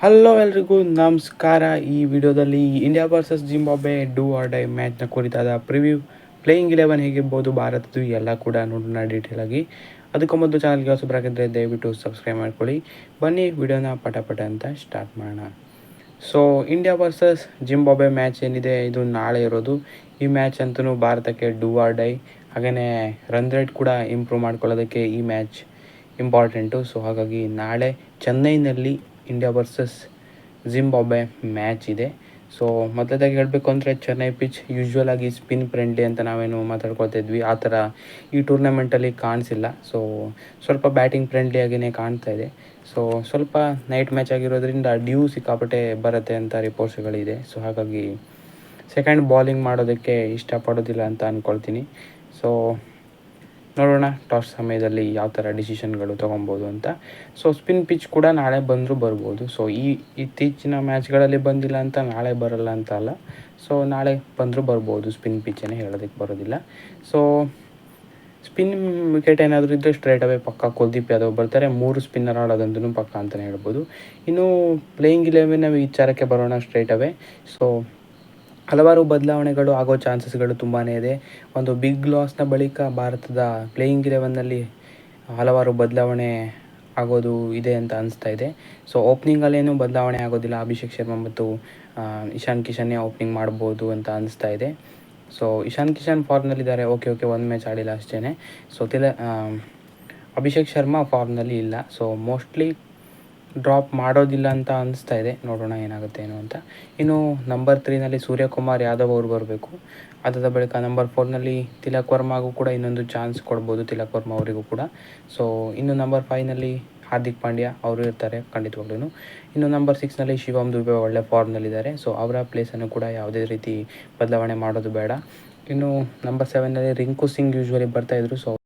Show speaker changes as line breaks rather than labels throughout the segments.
Hello ಎಲ್ರಿಗೂ ನಮಸ್ಕಾರ. ಈ ವಿಡಿಯೋದಲ್ಲಿ India versus Zimbabwe do or die ಮ್ಯಾಚ್ನ ಕುರಿತಾದ ಪ್ರಿವ್ಯೂ, ಪ್ಲೇಯಿಂಗ್ 11 ಹೇಗಿರ್ಬೋದು ಭಾರತದ್ದು ಎಲ್ಲ ಕೂಡ ನೋಡೋಣ ಡೀಟೇಲಾಗಿ. ಅದಕ್ಕೂ ಮೊದಲು ಚಾನಲ್ಗೆ ಹೊಸಬರಾಗಿದ್ದರೆ ದಯವಿಟ್ಟು ಸಬ್ಸ್ಕ್ರೈಬ್ ಮಾಡ್ಕೊಳ್ಳಿ. ಬನ್ನಿ ವಿಡಿಯೋನ ಪಟ ಅಂತ ಸ್ಟಾರ್ಟ್ ಮಾಡೋಣ. So India versus Zimbabwe match ಏನಿದೆ ಇದು ನಾಳೆ ಇರೋದು. ಈ ಮ್ಯಾಚ್ ಅಂತೂ ಭಾರತಕ್ಕೆ ಡೂ ಆರ್ ಡೈ. ಹಾಗೆಯೇ ರನ್ ರೇಟ್ ಕೂಡ ಇಂಪ್ರೂವ್ ಮಾಡ್ಕೊಳ್ಳೋದಕ್ಕೆ ಈ ಮ್ಯಾಚ್ ಇಂಪಾರ್ಟೆಂಟು. ಸೊ ಹಾಗಾಗಿ ನಾಳೆ ಚೆನ್ನೈನಲ್ಲಿ ಇಂಡಿಯಾ ವರ್ಸಸ್ ಜಿಂಬಾಬ್ವೆ ಮ್ಯಾಚ್ ಇದೆ. ಸೊ ಮೊದಲದಾಗಿ ಹೇಳಬೇಕು ಅಂದರೆ ಚೆನ್ನೈ ಪಿಚ್ ಯೂಶ್ವಲ್ ಆಗಿ ಸ್ಪಿನ್ ಫ್ರೆಂಡ್ಲಿ ಅಂತ ನಾವೇನು ಮಾತಾಡ್ಕೊಳ್ತಿದ್ವಿ, ಆ ಥರ ಈ ಟೂರ್ನಮೆಂಟಲ್ಲಿ ಕಾಣಿಸಿಲ್ಲ. ಸೊ ಸ್ವಲ್ಪ ಬ್ಯಾಟಿಂಗ್ ಫ್ರೆಂಡ್ಲಿಯಾಗಿಯೇ ಕಾಣ್ತಾ ಇದೆ. ಸೊ ಸ್ವಲ್ಪ ನೈಟ್ ಮ್ಯಾಚ್ ಆಗಿರೋದ್ರಿಂದ ಡ್ಯೂ ಸಿಕ್ಕಾಪಟ್ಟೆ ಬರುತ್ತೆ ಅಂತ ರಿಪೋರ್ಟ್ಸ್ಗಳಿದೆ. ಸೊ ಹಾಗಾಗಿ ಸೆಕೆಂಡ್ ಬಾಲಿಂಗ್ ಮಾಡೋದಕ್ಕೆ ಇಷ್ಟಪಡೋದಿಲ್ಲ ಅಂತ ಅಂದ್ಕೊಳ್ತೀನಿ. ಸೊ ನೋಡೋಣ ಟಾಸ್ ಸಮಯದಲ್ಲಿ ಯಾವ ಥರ ಡಿಸಿಷನ್ಗಳು ತೊಗೊಬೋದು ಅಂತ. ಸೊ ಸ್ಪಿನ್ ಪಿಚ್ ಕೂಡ ನಾಳೆ ಬಂದರೂ ಬರ್ಬೋದು. ಸೊ ಇತ್ತೀಚಿನ ಮ್ಯಾಚ್ಗಳಲ್ಲಿ ಬಂದಿಲ್ಲ ಅಂತ ನಾಳೆ ಬರಲ್ಲ ಅಂತ ಅಲ್ಲ. ಸೊ ನಾಳೆ ಬಂದರೂ ಬರ್ಬೋದು. ಸ್ಪಿನ್ ಪಿಚ್ಚನ್ನೇ ಹೇಳೋದಕ್ಕೆ ಬರೋದಿಲ್ಲ. ಸೊ ಸ್ಪಿನ್ ವಿಕೆಟ್ ಏನಾದರೂ ಇದ್ದರೆ ಸ್ಟ್ರೈಟ್ ಅವೇ ಪಕ್ಕ ಕುಲ್ದೀಪ್ ಯಾದವ್ ಬರ್ತಾರೆ. 3 ಸ್ಪಿನ್ನರ್ ಆಡೋದಂತೂ ಪಕ್ಕ ಅಂತಲೇ ಹೇಳ್ಬೋದು. ಇನ್ನು ಪ್ಲೇಯಿಂಗ್ 11ನ ವಿಚಾರಕ್ಕೆ ಬರೋಣ ಸ್ಟ್ರೈಟ್ ಅವೇ. ಸೊ ಹಲವಾರು ಬದಲಾವಣೆಗಳು ಆಗೋ ಚಾನ್ಸಸ್ಗಳು ತುಂಬಾ ಇದೆ. ಒಂದು ಬಿಗ್ ಲಾಸ್ನ ಬಳಿಕ ಭಾರತದ ಪ್ಲೇಯಿಂಗ್ 11ನಲ್ಲಿ ಹಲವಾರು ಬದಲಾವಣೆ ಆಗೋದು ಇದೆ ಅಂತ ಅನಿಸ್ತಾ ಇದೆ. ಸೊ ಓಪ್ನಿಂಗಲ್ಲೇನೂ ಬದಲಾವಣೆ ಆಗೋದಿಲ್ಲ. ಅಭಿಷೇಕ್ ಶರ್ಮಾ ಮತ್ತು ಇಶಾನ್ ಕಿಶನ್ನೇ ಓಪ್ನಿಂಗ್ ಮಾಡ್ಬೋದು ಅಂತ ಅನಿಸ್ತಾ ಇದೆ. ಸೊ ಇಶಾನ್ ಕಿಶನ್ ಫಾರ್ಮ್ನಲ್ಲಿದ್ದಾರೆ. ಓಕೆ ಒಂದು ಮ್ಯಾಚ್ ಆಡಿಲ್ಲ ಅಷ್ಟೇ. ಸೊ ಅಭಿಷೇಕ್ ಶರ್ಮಾ ಫಾರ್ಮ್ನಲ್ಲಿ ಇಲ್ಲ. ಸೊ ಮೋಸ್ಟ್ಲಿ ಡ್ರಾಪ್ ಮಾಡೋದಿಲ್ಲ ಅಂತ ಅನಿಸ್ತಾ ಇದೆ. ನೋಡೋಣ ಏನಾಗುತ್ತೆ ಏನು ಅಂತ. ಇನ್ನು ನಂಬರ್ 3ನಲ್ಲಿ ಸೂರ್ಯಕುಮಾರ್ ಯಾದವ್ ಅವರು ಬರಬೇಕು. ಅದಾದ ಬಳಿಕ ನಂಬರ್ 4ನಲ್ಲಿ ತಿಲಕ್ ವರ್ಮಾಗೂ ಕೂಡ ಇನ್ನೊಂದು ಚಾನ್ಸ್ ಕೊಡ್ಬೋದು, ತಿಲಕ್ ವರ್ಮಾ ಅವರಿಗೂ ಕೂಡ. ಸೊ ಇನ್ನು ನಂಬರ್ 5ನಲ್ಲಿ ಹಾರ್ದಿಕ್ ಪಾಂಡ್ಯ ಅವರು ಇರ್ತಾರೆ ಖಂಡಿತವಾಗ್ಲೂ. ಇನ್ನು ನಂಬರ್ 6ನಲ್ಲಿ ಶಿವಮ್ ದುಬೆ ಒಳ್ಳೆ ಫಾರ್ಮ್ನಲ್ಲಿದ್ದಾರೆ. ಸೊ ಅವರ ಪ್ಲೇಸನ್ನು ಕೂಡ ಯಾವುದೇ ರೀತಿ ಬದಲಾವಣೆ ಮಾಡೋದು ಬೇಡ. ಇನ್ನು ನಂಬರ್ 7ನಲ್ಲಿ ರಿಂಕು ಸಿಂಗ್ ಯೂಶ್ವಲಿ ಬರ್ತಾಯಿದ್ರು. ಸೊ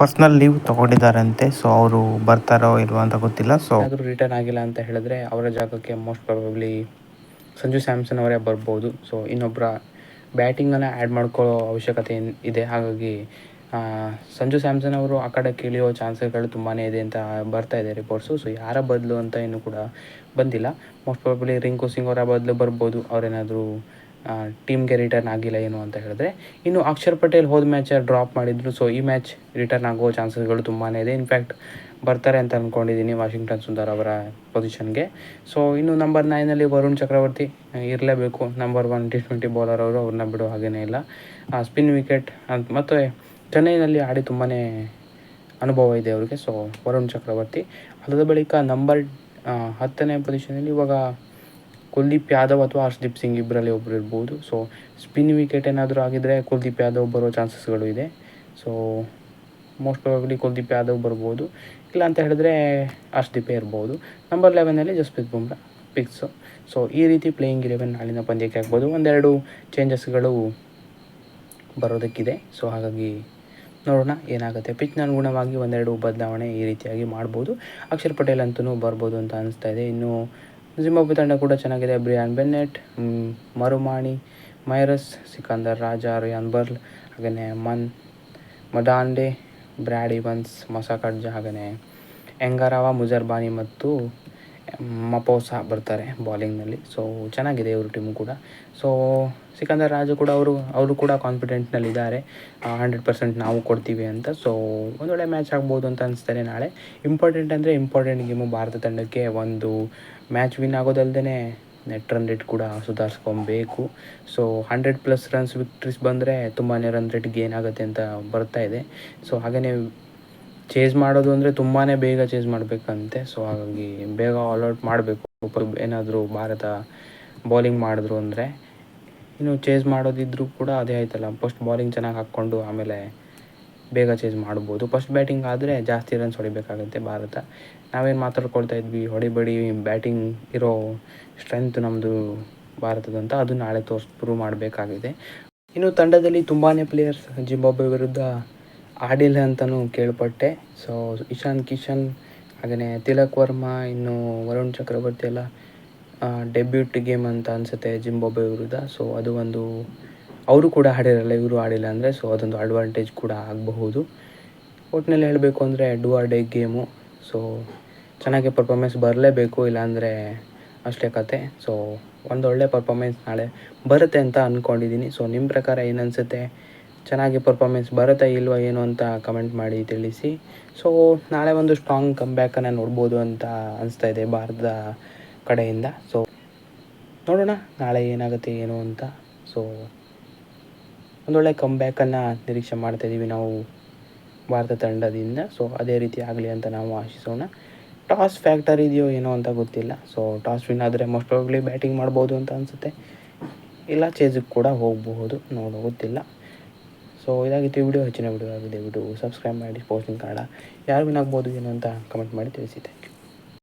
ಪರ್ಸ್ನಲ್ ಲೀವ್ ತೊಗೊಂಡಿದ್ದಾರಂತೆ. ಸೊ ಅವರು ಬರ್ತಾರೋ ಇಲ್ವೋ ಅಂತ ಗೊತ್ತಿಲ್ಲ. ಸೊ ಆದರೂ ರಿಟರ್ನ್ ಆಗಿಲ್ಲ ಅಂತ ಹೇಳಿದ್ರೆ ಅವರ ಜಾಗಕ್ಕೆ ಮೋಸ್ಟ್ ಪ್ರಾಬಬ್ಲಿ ಸಂಜು ಸ್ಯಾಮ್ಸನ್ ಅವರೇ ಬರ್ಬೋದು. ಸೊ ಇನ್ನೊಬ್ಬರ ಬ್ಯಾಟಿಂಗನ್ನು ಆ್ಯಡ್ ಮಾಡ್ಕೊಳ್ಳೋ ಅವಶ್ಯಕತೆ ಇದೆ. ಹಾಗಾಗಿ ಸಂಜು ಸ್ಯಾಮ್ಸನ್ ಅವರು ಆ ಕಡೆ ಇಳಿಯೋ ಚಾನ್ಸಸ್ಗಳು ತುಂಬಾ ಇದೆ ಅಂತ ಬರ್ತಾ ಇದೆ ರಿಪೋರ್ಟ್ಸು. ಸೊ ಯಾರ ಬದಲು ಅಂತ ಇನ್ನೂ ಕೂಡ ಬಂದಿಲ್ಲ. ಮೋಸ್ಟ್ ಪ್ರಾಬಬ್ಲಿ ರಿಂಕು ಸಿಂಗ್ ಅವರ ಬದಲು ಬರ್ಬೋದು, ಅವರೇನಾದರೂ ಟೀಮ್ಗೆ ರಿಟರ್ನ್ ಆಗಿಲ್ಲ ಏನು ಅಂತ ಹೇಳಿದ್ರೆ. ಇನ್ನು ಅಕ್ಷರ್ ಪಟೇಲ್ ಹೋದ ಮ್ಯಾಚ್ ಡ್ರಾಪ್ ಮಾಡಿದ್ರು. ಸೊ ಈ ಮ್ಯಾಚ್ ರಿಟರ್ನ್ ಆಗೋ ಚಾನ್ಸಸ್ಗಳು ತುಂಬಾ ಇದೆ. ಇನ್ಫ್ಯಾಕ್ಟ್ ಬರ್ತಾರೆ ಅಂತ ಅಂದ್ಕೊಂಡಿದ್ದೀನಿ ವಾಷಿಂಗ್ಟನ್ ಸುಂದರ್ ಅವರ ಪೊಸಿಷನ್ಗೆ. ಸೊ ಇನ್ನು ನಂಬರ್ 9ನಲ್ಲಿ ವರುಣ್ ಚಕ್ರವರ್ತಿ ಇರಲೇಬೇಕು. ನಂಬರ್ 1 T20 ಬೌಲರ್ ಅವರು, ಅವ್ರನ್ನ ಬಿಡೋ ಹಾಗೇ ಇಲ್ಲ. ಸ್ಪಿನ್ ವಿಕೆಟ್ ಮತ್ತು ಚೆನ್ನೈನಲ್ಲಿ ಆಡಿ ತುಂಬಾ ಅನುಭವ ಇದೆ ಅವರಿಗೆ. ಸೊ ವರುಣ್ ಚಕ್ರವರ್ತಿ. ಅದಾದ ಬಳಿಕ ನಂಬರ್ 10ನೇ ಪೊಸಿಷನಲ್ಲಿ ಇವಾಗ ಕುಲ್ದೀಪ್ ಯಾದವ್ ಅಥವಾ ಹರ್ಷದೀಪ್ ಸಿಂಗ್ ಇಬ್ಬರಲ್ಲಿ ಒಬ್ಬರು ಇರ್ಬೋದು. ಸೊ ಸ್ಪಿನ್ ವಿಕೆಟ್ ಏನಾದರೂ ಆಗಿದ್ದರೆ ಕುಲ್ದೀಪ್ ಯಾದವ್ ಬರೋ ಚಾನ್ಸಸ್ಗಳು ಇದೆ. So most probably Kuldeep Yadav ಬರ್ಬೋದು, ಇಲ್ಲ ಅಂತ ಹೇಳಿದ್ರೆ ಹರ್ಷದೀಪೇ ಇರ್ಬೋದು. ನಂಬರ್ 11ನಲ್ಲಿ ಜಸ್ಪ್ರೀತ್ ಬುಮ್ರಾ ಪಿಕ್ಸು. ಸೊ ಈ ರೀತಿ ಪ್ಲೇಯಿಂಗ್ 11 ನಾಳಿನ ಪಂದ್ಯಕ್ಕೆ ಆಗ್ಬೋದು. ಒಂದೆರಡು ಚೇಂಜಸ್ಗಳು ಬರೋದಕ್ಕಿದೆ. ಸೊ ಹಾಗಾಗಿ ನೋಡೋಣ ಏನಾಗುತ್ತೆ. ಪಿಚ್ನ ಅನುಗುಣವಾಗಿ ಒಂದೆರಡು ಬದಲಾವಣೆ ಈ ರೀತಿಯಾಗಿ ಮಾಡ್ಬೋದು. ಅಕ್ಷರ್ ಪಟೇಲ್ ಅಂತೂ ಬರ್ಬೋದು ಅಂತ ಅನಿಸ್ತಾ ಇದೆ. ಇನ್ನು ಜಿಂಬಾಬ್ವೆ ತಂಡ ಕೂಡ ಚೆನ್ನಾಗಿದೆ. Brian Bennett, ಮರುಮಾಣಿ, ಮೈರಸ್, Sikandar Raja, rayon ಬರ್ಲ್, ಹಾಗೆಯೇ ಮಡಾಂಡೆ, ಬ್ರ್ಯಾಡ್ ಇವನ್ಸ್, ಮಸಾಕಡ್ಜಾ, ಹಾಗೆಯೇ ಎಂಗಾರಾವ, ಮುಜರ್ಬಾನಿ ಮತ್ತು ಮಪೋಸಾ ಬರ್ತಾರೆ ಬಾಲಿಂಗ್ನಲ್ಲಿ. ಸೊ ಚೆನ್ನಾಗಿದೆ ಇವರು ಟೀಮು ಕೂಡ. ಸೊ ಸಿಕಂದರ್ ರಾಜು ಕೂಡ ಅವರು ಕೂಡ ಕಾನ್ಫಿಡೆಂಟ್ನಲ್ಲಿದ್ದಾರೆ, 100% ನಾವು ಕೊಡ್ತೀವಿ ಅಂತ. ಸೊ ಒಂದೊಳ್ಳೆ ಮ್ಯಾಚ್ ಆಗ್ಬೋದು ಅಂತ ಅನಿಸ್ತಾರೆ ನಾಳೆ. ಇಂಪಾರ್ಟೆಂಟ್ ಗೇಮು ಭಾರತ ತಂಡಕ್ಕೆ. ಒಂದು ಮ್ಯಾಚ್ ವಿನ್ ಆಗೋದಲ್ಲದೆ ನೆಟ್ ರನ್ ರೇಟ್ ಕೂಡ ಸುಧಾರಿಸ್ಕೊಬೇಕು. ಸೊ 100+ ರನ್ಸ್ ವಿಕ್ಟ್ರೀಸ್ ಬಂದರೆ ತುಂಬಾ ರನ್ ರೇಟ್ ಗೇನ್ ಆಗುತ್ತೆ ಅಂತ ಬರ್ತಾ ಇದೆ. ಸೊ ಹಾಗೆಯೇ ಚೇಸ್ ಮಾಡೋದು ಅಂದರೆ ತುಂಬಾ ಬೇಗ ಚೇಸ್ ಮಾಡಬೇಕಂತೆ. ಸೊ ಹಾಗಾಗಿ ಬೇಗ ಆಲ್ಔಟ್ ಮಾಡಬೇಕು ಏನಾದರೂ ಭಾರತ ಬೌಲಿಂಗ್ ಮಾಡಿದ್ರು ಅಂದರೆ. ಇನ್ನು ಚೇಸ್ ಮಾಡೋದಿದ್ರೂ ಕೂಡ ಅದೇ ಆಯ್ತಲ್ಲ, ಫಸ್ಟ್ ಬಾಲಿಂಗ್ ಚೆನ್ನಾಗಿ ಹಾಕ್ಕೊಂಡು ಆಮೇಲೆ ಬೇಗ ಚೇಸ್ ಮಾಡ್ಬೋದು. ಫಸ್ಟ್ ಬ್ಯಾಟಿಂಗ್ ಆದರೆ ಜಾಸ್ತಿ ರನ್ಸ್ ಹೊಡಿಬೇಕಾಗುತ್ತೆ ಭಾರತ. ನಾವೇನು ಮಾತಾಡ್ಕೊಳ್ತಾ ಇದ್ವಿ ಹೊಡಿಬೇಡಿ, ಬ್ಯಾಟಿಂಗ್ ಇರೋ ಸ್ಟ್ರೆಂತ್ ನಮ್ಮದು ಭಾರತದಂತ, ಅದು ನಾಳೆ ಪ್ರೂವ್ ಮಾಡಬೇಕಾಗಿದೆ. ಇನ್ನು ತಂಡದಲ್ಲಿ ತುಂಬಾ ಪ್ಲೇಯರ್ಸ್ ಜಿಂಬಾಬ್ವೆ ವಿರುದ್ಧ ಆಡಿಲ್ಲ ಅಂತಲೂ ಕೇಳ್ಪಟ್ಟೆ. ಸೊ ಇಶಾನ್ ಕಿಶನ್, ಹಾಗೆಯೇ ತಿಲಕ್ ವರ್ಮಾ, ಇನ್ನು ವರುಣ್ ಚಕ್ರವರ್ತಿ ಎಲ್ಲ ಡೆಬ್ಯೂಟ್ ಗೇಮ್ ಅಂತ ಅನಿಸುತ್ತೆ ಜಿಂಬಾಬ್ವೆ ವಿರುದ್ಧ. ಸೊ ಅದು ಒಂದು ಅವರು ಕೂಡ ಆಡಿರಲ್ಲ, ಇವರು ಆಡಿಲ್ಲ ಅಂದರೆ. ಸೊ ಅದೊಂದು ಅಡ್ವಾಂಟೇಜ್ ಕೂಡ ಆಗಬಹುದು. ಒಟ್ಟಿನಲ್ಲಿ ಹೇಳಬೇಕು ಅಂದರೆ do or dye game. So ಚೆನ್ನಾಗಿ ಪರ್ಫಾರ್ಮೆನ್ಸ್ ಬರಲೇಬೇಕು, ಇಲ್ಲಾಂದರೆ ಅಷ್ಟೇ ಕತೆ. ಸೊ ಒಂದೊಳ್ಳೆ ಪರ್ಫಾಮೆನ್ಸ್ ನಾಳೆ ಬರುತ್ತೆ ಅಂತ ಅಂದ್ಕೊಂಡಿದ್ದೀನಿ. ಸೊ ನಿಮ್ಮ ಪ್ರಕಾರ ಏನು ಅನಿಸುತ್ತೆ? ಚೆನ್ನಾಗಿ ಪರ್ಫಾಮೆನ್ಸ್ ಬರುತ್ತಾ ಇಲ್ವಾ ಏನು ಅಂತ ಕಮೆಂಟ್ ಮಾಡಿ ತಿಳಿಸಿ. ಸೊ ನಾಳೆ ಒಂದು ಸ್ಟ್ರಾಂಗ್ ಕಮ್ಬ್ಯಾಕನ್ನು ನೋಡ್ಬೋದು ಅಂತ ಅನಿಸ್ತಾ ಇದೆ ಭಾರತದ ಕಡೆಯಿಂದ. ಸೊ ನೋಡೋಣ ನಾಳೆ ಏನಾಗುತ್ತೆ ಏನು ಅಂತ. ಸೊ ಒಂದೊಳ್ಳೆ ಕಮ್ಬ್ಯಾಕನ್ನು ನಿರೀಕ್ಷೆ ಮಾಡ್ತಾಯಿದ್ದೀವಿ ನಾವು ಭಾರತ ತಂಡದಿಂದ. ಸೊ ಅದೇ ರೀತಿ ಆಗಲಿ ಅಂತ ನಾವು ಆಶಿಸೋಣ. ಟಾಸ್ ಫ್ಯಾಕ್ಟರ್ ಇದೆಯೋ ಏನೋ ಅಂತ ಗೊತ್ತಿಲ್ಲ. ಸೊ ಟಾಸ್ ವಿನ್ ಆದರೆ ಮೋಸ್ಟ್ ಪ್ರಾಬಬ್ಲಿ ಬ್ಯಾಟಿಂಗ್ ಮಾಡ್ಬೋದು ಅಂತ ಅನಿಸುತ್ತೆ, ಇಲ್ಲ ಚೇಸಿಗೆ ಕೂಡ ಹೋಗಬಹುದು, ಗೊತ್ತಿಲ್ಲ. ಸೊ ಇದಾಗಿತ್ತು ವಿಡಿಯೋ. ಹೆಚ್ಚಿನ ವಿಡಿಯೋ ಆಗಿದೆ. ವಿಡಿಯೋ ಸಬ್ಸ್ಕ್ರೈಬ್ ಮಾಡಿ. ಸ್ಪೋರ್ಟ್ಸ್ ಇನ್ ಕನ್ನಡ ಯಾರು ವಿನ್ ಆಗ್ಬೋದು ಏನು ಅಂತ ಕಮೆಂಟ್ ಮಾಡಿ ತಿಳಿಸಿ. Thank you.